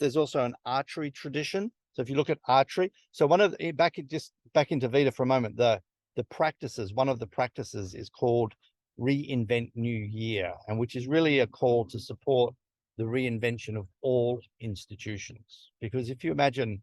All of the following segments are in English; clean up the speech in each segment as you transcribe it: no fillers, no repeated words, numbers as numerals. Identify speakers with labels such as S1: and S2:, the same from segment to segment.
S1: there's also an archery tradition. So if you look at archery, so one of the, back into Vita for a moment, the practices, one of the practices is called Reinvent New Year, and which is really a call to support the reinvention of all institutions. Because if you imagine,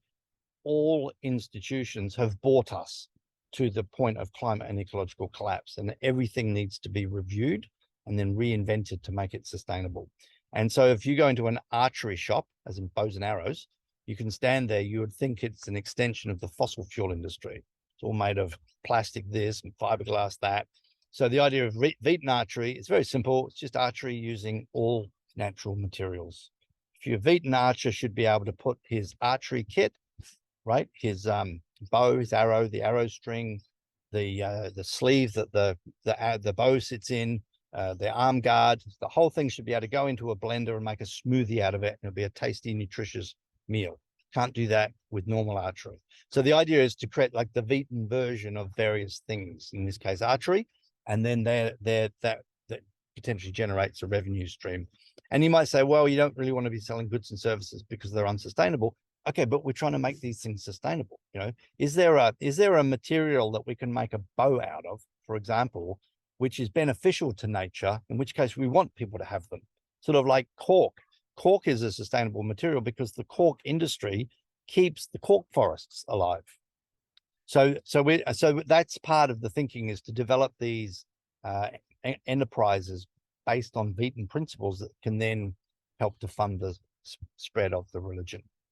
S1: all institutions have brought us to the point of climate and ecological collapse, and everything needs to be reviewed and then reinvented to make it sustainable. And so if you go into an archery shop, as in bows and arrows, you can stand there, you would think it's an extension of the fossil fuel industry. It's all made of plastic this and fiberglass that. So the idea of Vitan archery is very simple. It's just archery using all natural materials. If your Vitan archer should be able to put his archery kit, right, his bow, his arrow, the arrow string, the sleeve that the bow sits in, the arm guard, the whole thing should be able to go into a blender and make a smoothie out of it. And it'll be a tasty, nutritious meal. Can't do that with normal archery. So the idea is to create like the Vitan version of various things, in this case archery, and then that potentially generates a revenue stream. And you might say, well, you don't really want to be selling goods and services because they're unsustainable. Okay, but we're trying to make these things sustainable. You know, is there a material that we can make a bow out of, for example, which is beneficial to nature, in which case we want people to have them? Sort of like cork. Cork is a sustainable material because the cork industry keeps the cork forests alive. So that's part of the thinking, is to develop these enterprises based on Vitan principles that can then help to fund the spread of the religion.